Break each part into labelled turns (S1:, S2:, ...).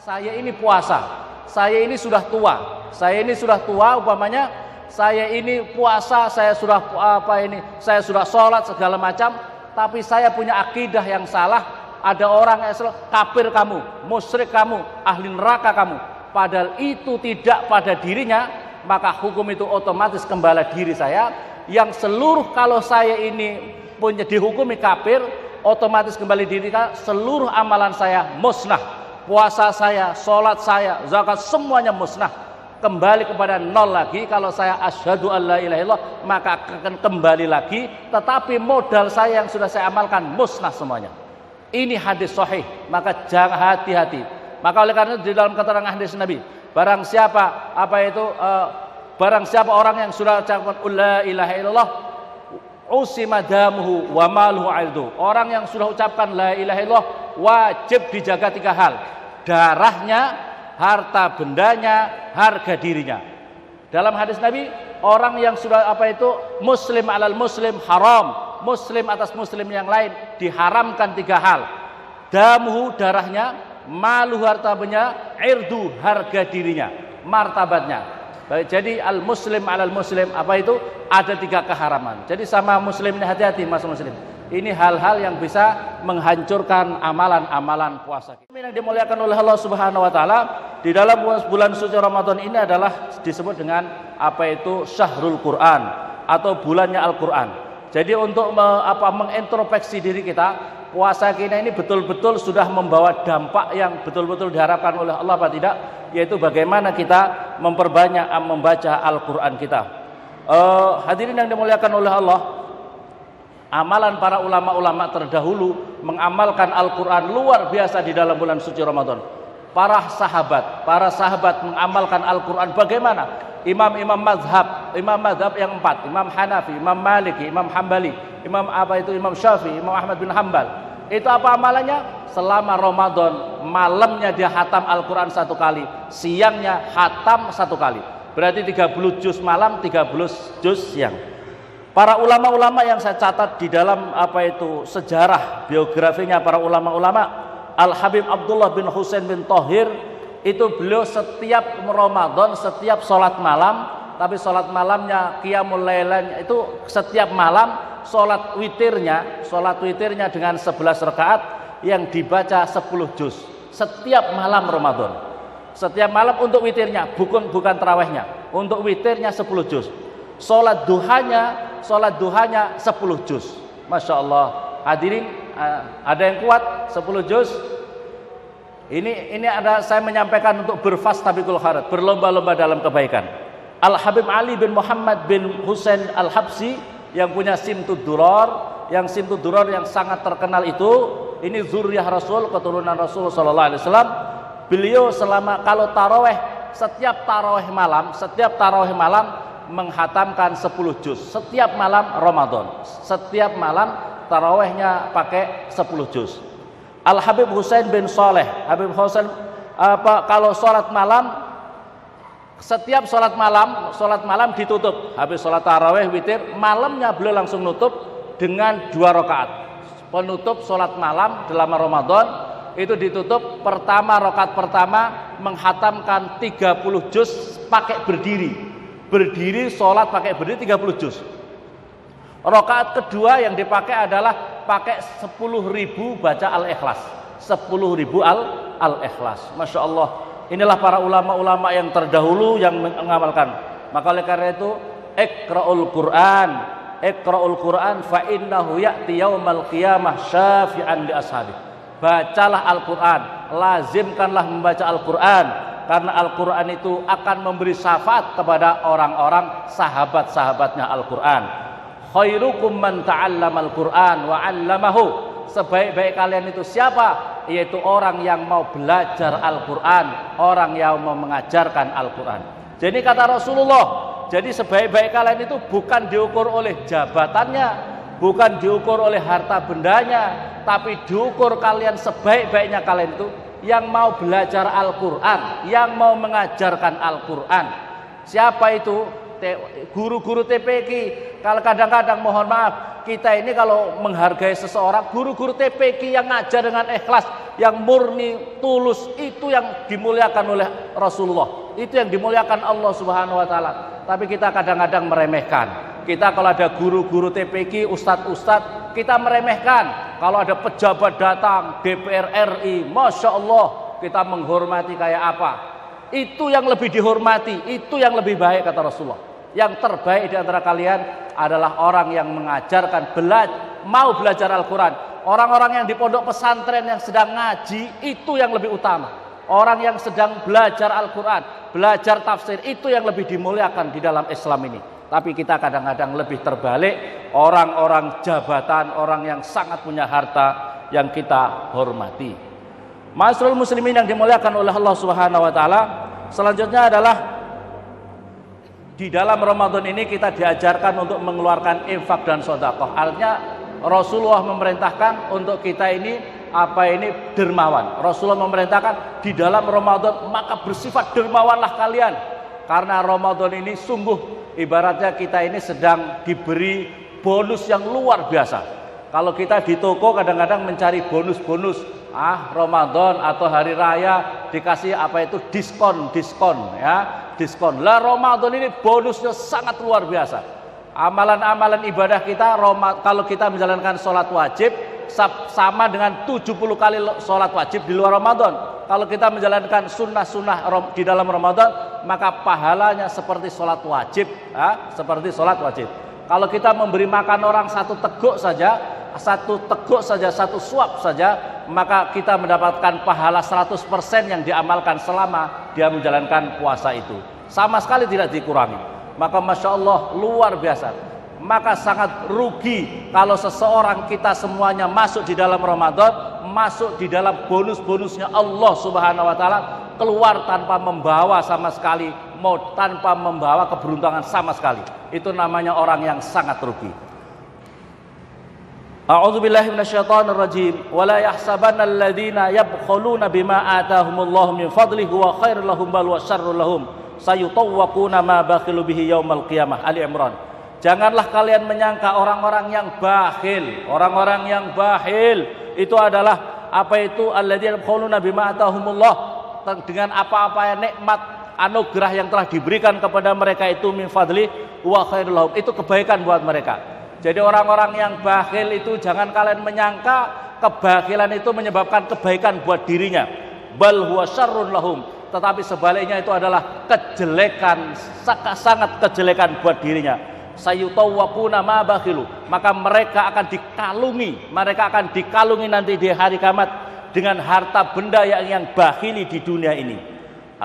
S1: saya ini puasa, saya ini sudah tua, umpamanya saya ini puasa, saya sudah saya sudah sholat segala macam, tapi saya punya akidah yang salah. Ada orang yang kafir kamu, musyrik kamu, ahli neraka kamu, padahal itu tidak pada dirinya, maka hukum itu otomatis kembali diri saya, yang seluruh kalau saya ini punya dihukumi kafir, otomatis kembali diri saya, seluruh amalan saya musnah, puasa saya, sholat saya, zakat, semuanya musnah, kembali kepada nol lagi. Kalau saya asyhadu alla ilaha illallah, maka akan kembali lagi, tetapi modal saya yang sudah saya amalkan musnah semuanya. Ini hadis sahih, maka jangan hati-hati. Maka oleh karena itu di dalam keterangan hadis Nabi, barang siapa orang yang sudah ucapkan la ilaha illallah, usima damuhu wa maluhu aidu. Orang yang sudah ucapkan la ilaha illallah wajib dijaga 3 hal: darahnya, harta bendanya, harga dirinya. Dalam hadis Nabi, orang yang sudah muslim alal muslim haram, muslim atas muslim yang lain diharamkan 3 hal: damuhu, darahnya, maluhu, harta bendanya, irdu, harga dirinya, martabatnya. Baik, jadi al muslim alal muslim ada 3 keharaman. Jadi sama muslim ini hati-hati, mas muslim. Ini hal-hal yang bisa menghancurkan amalan-amalan puasa. Yang dimuliakan oleh Allah Subhanahu wa taala, di dalam bulan suci Ramadan ini adalah disebut dengan Syahrul Quran atau bulannya Al-Qur'an. Jadi untuk mengintrospeksi diri kita, puasa kita ini betul-betul sudah membawa dampak yang betul-betul diharapkan oleh Allah apa tidak, yaitu bagaimana kita memperbanyak membaca Al-Qur'an kita. Hadirin yang dimuliakan oleh Allah, amalan para ulama-ulama terdahulu mengamalkan Al-Quran luar biasa di dalam bulan suci Ramadan. Para sahabat mengamalkan Al-Quran bagaimana? Imam madhab yang 4, Imam Hanafi, Imam Maliki, Imam Hambali, Imam Syafi'i, Imam Ahmad bin Hambal. Itu apa amalannya? Selama Ramadan, malamnya dia hatam Al-Quran 1 kali, siangnya hatam 1 kali. Berarti 30 juz malam, 30 juz siang. Para ulama-ulama yang saya catat di dalam sejarah biografinya para ulama-ulama, Al-Habib Abdullah bin Husain bin Thohir, itu beliau setiap Ramadan, setiap sholat malam, tapi sholat malamnya qiyamul lailanya itu setiap malam, sholat witirnya dengan 11 rakaat yang dibaca 10 juz setiap malam Ramadan. Setiap malam untuk witirnya, bukan tarawihnya, untuk witirnya 10 juz. Sholat duhanya 10 juz. Masya Allah. Hadirin, ada yang kuat 10 juz? Ini saya menyampaikan untuk berfastabiqul khairat, berlomba-lomba dalam kebaikan. Al-Habib Ali bin Muhammad bin Husain Al-Habsi yang punya Simtud Duror, yang sangat terkenal itu, ini zuriyah Rasul, keturunan Rasul sallallahu alaihi wasallam. Beliau kalau tarawih, setiap tarawih malam menghatamkan 10 juz setiap malam Ramadan. Setiap malam tarawihnya pakai 10 juz. Al-Habib Husain bin Saleh, Habib Husain kalau setiap sholat malam ditutup. Habis sholat tarawih witir, malamnya beliau langsung nutup dengan 2 rakaat. Penutup sholat malam dalam Ramadan itu ditutup rakaat pertama menghatamkan 30 juz pakai berdiri sholat pakai berdiri 30 juz. Rakaat kedua yang dipakai adalah pakai 10.000 baca Al-Ikhlas. 10.000 Al-Ikhlas. Masya Allah. Inilah para ulama-ulama yang terdahulu yang mengamalkan. Maka oleh karena itu, Iqra'ul Quran fa innahu ya'ti yaumal qiyamah syafi'an li ashabi. Bacalah Al-Quran, lazimkanlah membaca Al-Quran, karena Al-Quran itu akan memberi syafaat kepada orang-orang sahabat-sahabatnya Al-Quran. Khairukum man ta'allamal Qur'an wa 'allamahu. Sebaik-baik kalian itu siapa? Yaitu orang yang mau belajar Al-Quran, orang yang mau mengajarkan Al-Quran. Jadi kata Rasulullah, jadi sebaik-baik kalian itu bukan diukur oleh jabatannya, bukan diukur oleh harta bendanya, tapi diukur kalian sebaik-baiknya kalian itu yang mau belajar Al-Quran, yang mau mengajarkan Al-Quran. Siapa itu? Guru-guru TPQ. Kalau kadang-kadang mohon maaf, kita ini kalau menghargai seseorang, guru-guru TPQ yang ngajar dengan ikhlas, yang murni, tulus, itu yang dimuliakan oleh Rasulullah. Itu yang dimuliakan Allah Subhanahu wa taala. Tapi kita kadang-kadang meremehkan. Kita kalau ada guru-guru TPQ, ustadz-ustadz, kita meremehkan. Kalau ada pejabat datang, DPR RI, Masya Allah, kita menghormati kayak apa. Itu yang lebih dihormati, itu yang lebih baik kata Rasulullah. Yang terbaik di antara kalian adalah orang yang mengajarkan, mau belajar Al-Quran. Orang-orang yang di pondok pesantren yang sedang ngaji, itu yang lebih utama. Orang yang sedang belajar Al-Quran, belajar tafsir, itu yang lebih dimuliakan di dalam Islam ini. Tapi kita kadang-kadang lebih terbalik, orang-orang jabatan, orang yang sangat punya harta yang kita hormati. Ma'asyiral muslimin yang dimuliakan oleh Allah Subhanahu wa taala, selanjutnya adalah di dalam Ramadan ini kita diajarkan untuk mengeluarkan infak dan sedekah. Artinya Rasulullah memerintahkan untuk kita ini dermawan. Rasulullah memerintahkan di dalam Ramadan maka bersifat dermawanlah kalian. Karena Ramadan ini sungguh ibaratnya kita ini sedang diberi bonus yang luar biasa. Kalau kita di toko kadang-kadang mencari bonus-bonus, Ramadan atau hari raya dikasih diskon ya, diskon. Lah Ramadan ini bonusnya sangat luar biasa. Amalan-amalan ibadah kita kalau kita menjalankan sholat wajib sama dengan 70 kali sholat wajib di luar Ramadan. Kalau kita menjalankan sunnah-sunnah di dalam Ramadan, maka pahalanya seperti sholat wajib, seperti sholat wajib. Kalau kita memberi makan orang satu teguk saja, satu suap saja, maka kita mendapatkan pahala 100% yang diamalkan selama dia menjalankan puasa itu. Sama sekali tidak dikurangi. Maka Masya Allah luar biasa. Maka sangat rugi kalau seseorang kita semuanya masuk di dalam Ramadan, masuk di dalam bonus-bonusnya Allah Subhanahu wa taala, keluar tanpa membawa sama sekali, tanpa membawa keberuntungan sama sekali. Itu namanya orang yang sangat rugi. A'udzubillahi minasyaitonirrajim. Wa la yahsabanna alladziina yabkhuluna bima ataahumullahu min fadlihi wa khairul lahum bal wa syarrul lahum sayutawwaquna ma bakhilu bihi yaumal qiyamah. Ali Imran. Janganlah kalian menyangka orang-orang yang bakhil. Orang-orang yang bakhil itu adalah alladzina yabkhuluna bima ataahumullah, dengan apa-apa yang nikmat anugerah yang telah diberikan kepada mereka itu min fadli wa khairul lahum, itu kebaikan buat mereka. Jadi orang-orang yang bakhil itu jangan kalian menyangka kebakhilan itu menyebabkan kebaikan buat dirinya. Bal huwa syarrun lahum, tetapi sebaliknya itu adalah kejelekan, sangat kejelekan buat dirinya. Sayutawwaquna ma bakhilu, maka mereka akan dikalungi nanti di hari kiamat dengan harta benda yang bakhili di dunia ini.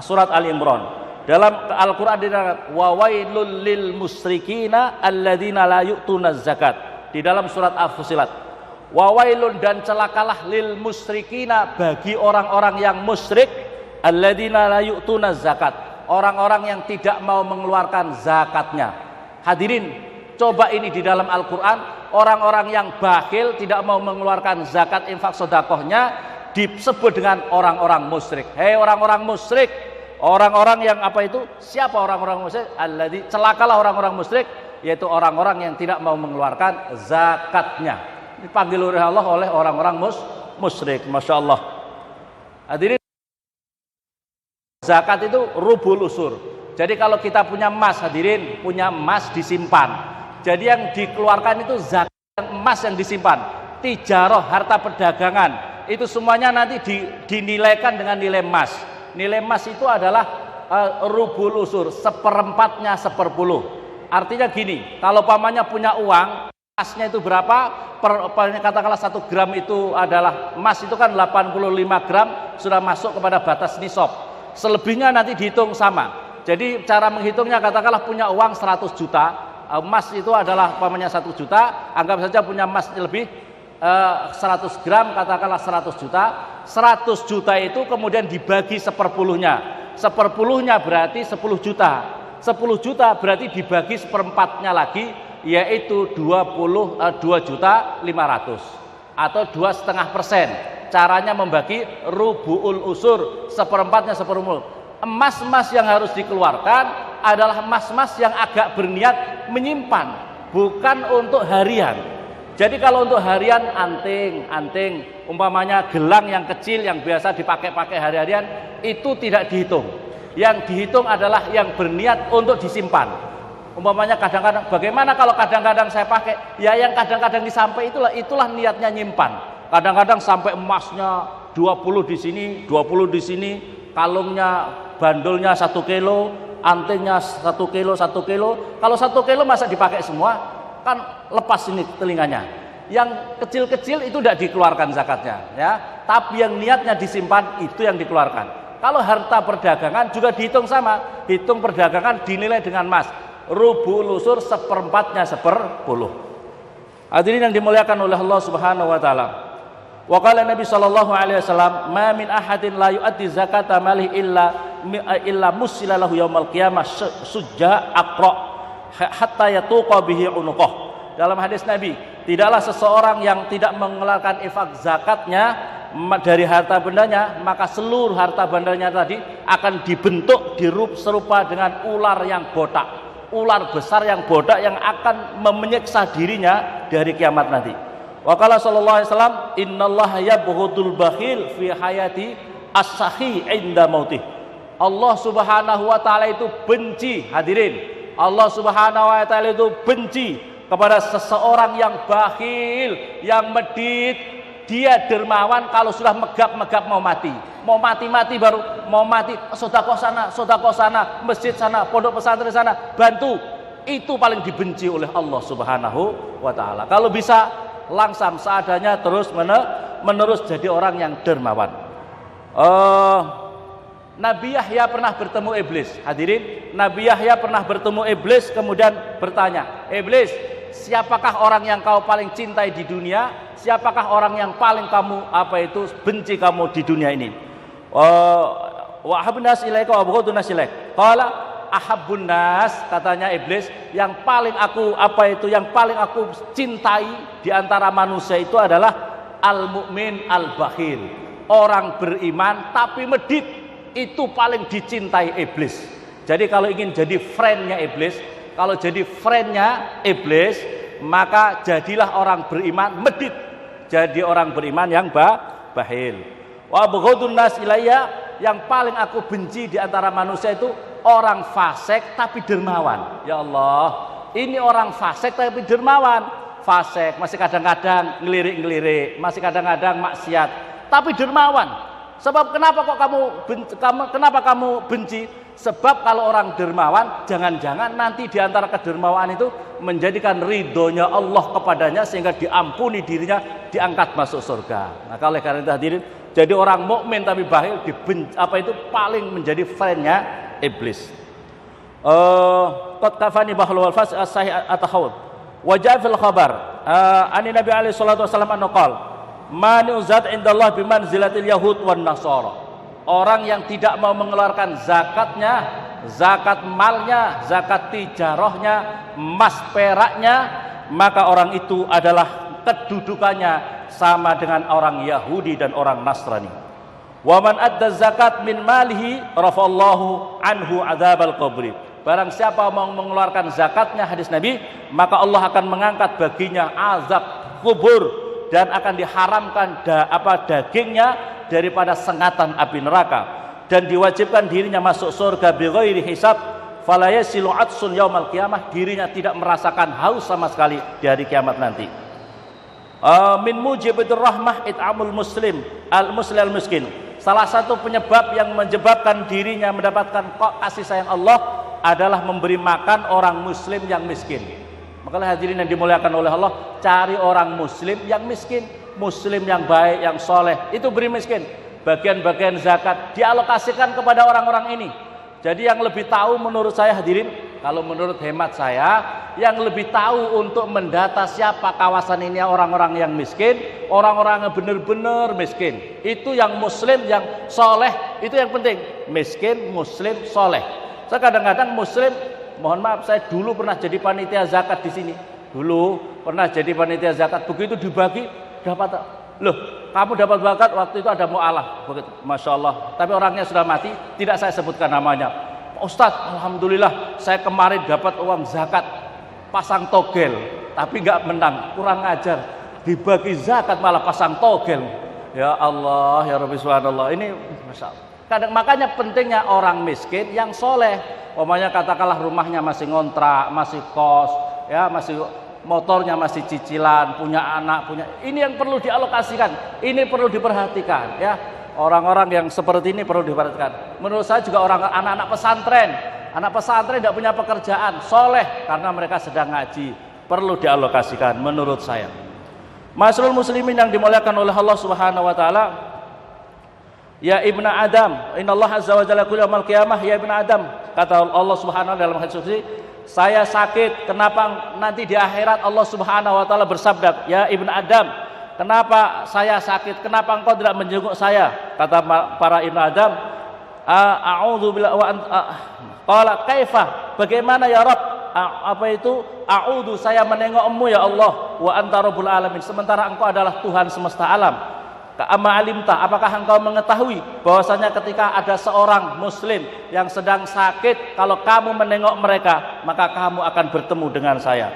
S1: Surat Ali Imran. Dalam Al-Qur'an dikatakan wa wailul lil musyrikina alladzina la yu'tuna zakat. Di dalam surat Al-Fussilat, wa wailun, dan celakalah lil musyrikina, bagi orang-orang yang musyrik, alladzina la yu'tuna zakat, orang-orang yang tidak mau mengeluarkan zakatnya. Hadirin, coba ini di dalam Al-Quran, orang-orang yang bakhil tidak mau mengeluarkan zakat infak sedekahnya disebut dengan orang-orang musyrik. Hei orang-orang musyrik, orang-orang yang siapa orang-orang musyrik? Celakalah orang-orang musyrik, yaitu orang-orang yang tidak mau mengeluarkan zakatnya. Dipanggil oleh Allah oleh orang-orang musyrik. Masya Allah. Hadirin, zakat itu rubul usur. Jadi kalau kita punya emas, hadirin, punya emas disimpan. Jadi yang dikeluarkan itu zakat emas yang disimpan. Tijarah, harta perdagangan, itu semuanya nanti dinilaikan dengan nilai emas. Nilai emas itu adalah rubul usur, 1/4-nya 10. Artinya gini, kalau pamannya punya uang, emasnya itu berapa? Katakanlah 1 gram itu adalah emas, itu kan 85 gram sudah masuk kepada batas nisab. Selebihnya nanti dihitung sama. Jadi cara menghitungnya, katakanlah punya uang 100 juta, emas itu adalah pamannya 1 juta, anggap saja punya emas lebih 100 gram, katakanlah 100 juta. 100 juta itu kemudian dibagi 1/10-nya. 1/10-nya berarti 10 juta. 10 juta berarti dibagi 1/4-nya lagi, yaitu 2.500.000 atau 2,5%. Caranya membagi rubu'ul usur, 1/4-nya 10. Emas-emas yang harus dikeluarkan adalah emas-emas yang agak berniat menyimpan, bukan untuk harian. Jadi kalau untuk harian anting, umpamanya gelang yang kecil yang biasa dipakai-pakai hari-harian itu tidak dihitung. Yang dihitung adalah yang berniat untuk disimpan. Umpamanya kadang-kadang, bagaimana kalau kadang-kadang saya pakai? Ya yang kadang-kadang disampai itulah niatnya nyimpan. Kadang-kadang sampai emasnya 20 di sini, 20 di sini, kalungnya, bandulnya 1 kilo, antingnya 1 kilo, 1 kilo. Kalau 1 kilo masa dipakai semua? Kan lepas ini telinganya. Yang kecil-kecil itu tidak dikeluarkan zakatnya, ya. Tapi yang niatnya disimpan itu yang dikeluarkan. Kalau harta perdagangan juga dihitung sama, hitung perdagangan dinilai dengan emas. Rubu lusur 1/4-nya 10. Hadirin yang dimuliakan oleh Allah Subhanahu wa taala. Wa qala Nabi sallallahu alaihi wasallam, "Ma min ahadin la yu'addi zakata malihi illa musila lahu yaumal qiyamah sujja aqra hatta yatuqa bihi unuqah." Dalam hadis Nabi, tidaklah seseorang yang tidak mengeluarkan infak zakatnya dari harta bendanya, maka seluruh harta bendanya tadi akan dibentuk serupa dengan ular yang botak, ular besar yang botak yang akan menyiksa dirinya dari kiamat nanti. Wa qala sallallahu alaihi wasallam, "Innallaha yabghudul bakhil fi hayati as-sakhi 'inda mautih." Allah Subhanahu wa taala itu benci, hadirin. Allah Subhanahu wa taala itu benci kepada seseorang yang bakhil, yang medit. Dia dermawan kalau sudah megap-megap mau mati. Mau mati baru mau mati, sedekah sana, masjid sana, pondok pesantren sana, bantu. Itu paling dibenci oleh Allah Subhanahu wa taala. Kalau bisa langsam seadanya terus menerus jadi orang yang dermawan. Nabi Yahya pernah bertemu iblis. Hadirin, Nabi Yahya pernah bertemu iblis kemudian bertanya, "Iblis, siapakah orang yang kau paling cintai di dunia? Siapakah orang yang paling kamu benci kamu di dunia ini?" Wa ahabbun nas ilaika wa abghadun nas ilaik. Qala ahabbun nas, katanya iblis, yang paling aku cintai di antara manusia itu adalah al-mu'min al-bakhil. Orang beriman tapi medit, itu paling dicintai iblis. Jadi kalau ingin jadi friendnya iblis, maka jadilah orang beriman medit. Jadi orang beriman yang bakhil. Wa abghadun nas ilayya, yang paling aku benci di antara manusia itu orang fasik tapi dermawan. Ya Allah, ini orang fasik tapi dermawan. Fasik masih kadang-kadang ngelirik-ngelirik, masih kadang-kadang maksiat, tapi dermawan. Sebab kenapa kamu benci? Sebab kalau orang dermawan, jangan-jangan nanti di antara kedermawaan itu menjadikan ridhonya Allah kepadanya sehingga diampuni dirinya, diangkat masuk surga. Nah, oleh karena itu hadirin, jadi orang mukmin tapi bakhil paling menjadi friendnya iblis. Qad kafani bahlul fas as-sahih at-tahawud. Wa ja'a fil khabar ani Nabi alaihi salatu wasallam an-naqal, "Man uzat indallah bimanzilatil yahud wan nasara." Orang yang tidak mau mengeluarkan zakatnya, zakat malnya, zakat tijarahnya, emas peraknya, maka orang itu adalah kedudukannya sama dengan orang Yahudi dan orang Nasrani. Wa man adda zakat min malihi rafallahu anhu adzabal qabri. Barang siapa mau mengeluarkan zakatnya, hadis Nabi, maka Allah akan mengangkat baginya azab kubur dan akan diharamkan dagingnya daripada sengatan api neraka, dan diwajibkan dirinya masuk surga bighairi hisab, fala yasilu atsun yaumal qiyamah, dirinya tidak merasakan haus sama sekali di hari kiamat nanti. Min mujibatir rahmah it'amul muslim al miskin. Salah satu penyebab yang menyebabkan dirinya mendapatkan kasih sayang Allah adalah memberi makan orang muslim yang miskin. Maka hadirin yang dimuliakan oleh Allah, cari orang muslim yang miskin, muslim yang baik, yang soleh, itu beri miskin. Bagian-bagian zakat dialokasikan kepada orang-orang ini. Jadi yang lebih tahu menurut saya hadirin, kalau menurut hemat saya, yang lebih tahu untuk mendata siapa kawasan ini orang-orang yang miskin, orang-orang yang benar-benar miskin, itu yang muslim, yang soleh, itu yang penting. Miskin, muslim, soleh. Saya kadang-kadang muslim, mohon maaf, saya dulu pernah jadi panitia zakat di sini. Dulu pernah jadi panitia zakat, begitu dibagi dapat, loh, kamu dapat zakat waktu itu ada mu'alaf, begitu, masya Allah. Tapi orangnya sudah mati, tidak saya sebutkan namanya. Ustadz, alhamdulillah, saya kemarin dapat uang zakat, pasang togel. tapi nggak menang, kurang ajar. Dibagi zakat malah pasang togel. Ya Allah, ya Rabbi subhanallah. Ini kadang makanya pentingnya orang miskin yang soleh. Umpamanya katakanlah rumahnya masih ngontrak, masih kos, ya masih motornya masih cicilan, punya anak, punya ini yang perlu dialokasikan, ini perlu diperhatikan, ya. Orang-orang yang seperti ini perlu diperhatikan. Menurut saya juga anak-anak pesantren tidak punya pekerjaan, soleh karena mereka sedang ngaji, perlu dialokasikan menurut saya. Masyarul muslimin yang dimuliakan oleh Allah Subhanahu wa taala, ya ibnu Adam, innallaha azza wa jalla kullu yaumil qiyamah, ya ibnu Adam, kata Allah Subhanahu wa taala dalam hadis qudsi, saya sakit, kenapa nanti di akhirat Allah Subhanahu wa taala bersabda, ya ibnu Adam, kenapa saya sakit, kenapa engkau tidak menjenguk saya? Kata para ibnu Adam, a'udzu billahi wa qala kaifa, bagaimana ya Rabb? Apa itu? A'udzu, saya menengokmu ya Allah, wa anta rabbul alamin, sementara engkau adalah Tuhan semesta alam. Amma alimta, apakah engkau mengetahui bahwasanya ketika ada seorang muslim yang sedang sakit, kalau kamu menengok mereka, maka kamu akan bertemu dengan saya.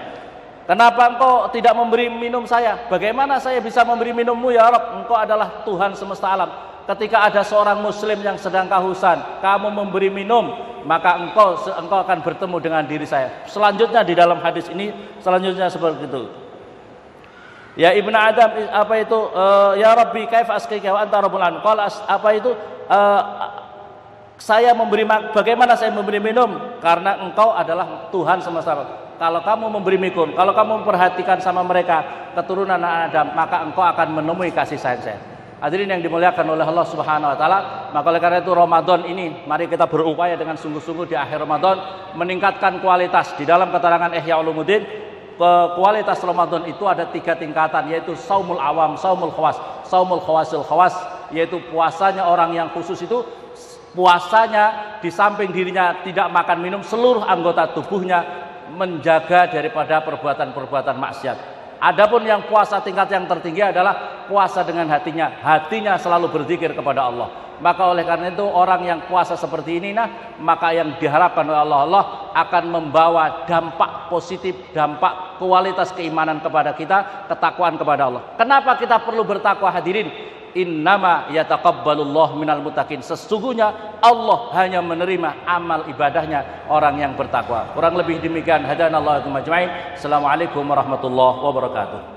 S1: Kenapa engkau tidak memberi minum saya? Bagaimana saya bisa memberi minummu ya Rabb? Engkau adalah Tuhan semesta alam. Ketika ada seorang muslim yang sedang kehausan, kamu memberi minum, maka engkau akan bertemu dengan diri saya. Selanjutnya di dalam hadis ini selanjutnya seperti itu. Ya ibnu Adam, apa itu? Ya Rabbi kaifa asqika wa anta rabbul alamin. Qala apa itu? Saya bagaimana saya memberi minum? Karena engkau adalah Tuhan semesta alam. Kalau kamu memberi minum, kalau kamu memperhatikan sama mereka, keturunan Adam, maka engkau akan menemui kasih sayang saya. Hadirin yang dimuliakan oleh Allah Subhanahu wa taala, maka oleh karena itu Ramadan ini mari kita berupaya dengan sungguh-sungguh di akhir Ramadan meningkatkan kualitas. Di dalam keterangan Ihya Ulumuddin, kualitas Ramadan itu ada 3 tingkatan, yaitu saumul awam, saumul khawas, saumul khawasil khawas, yaitu puasanya orang yang khusus itu puasanya di samping dirinya tidak makan minum, seluruh anggota tubuhnya menjaga daripada perbuatan-perbuatan maksiat. Adapun yang puasa tingkat yang tertinggi adalah puasa dengan hatinya selalu berzikir kepada Allah. Maka oleh karena itu orang yang puasa seperti ini, maka yang diharapkan oleh Allah akan membawa dampak positif, dampak kualitas keimanan kepada kita, ketakwaan kepada Allah. Kenapa kita perlu bertakwa hadirin? Innama yataqabbalullahu minal muttaqin. Sesungguhnya Allah hanya menerima amal ibadahnya orang yang bertakwa. Kurang lebih demikian. Hadanallahu ajma'in. Assalamualaikum warahmatullahi wabarakatuh.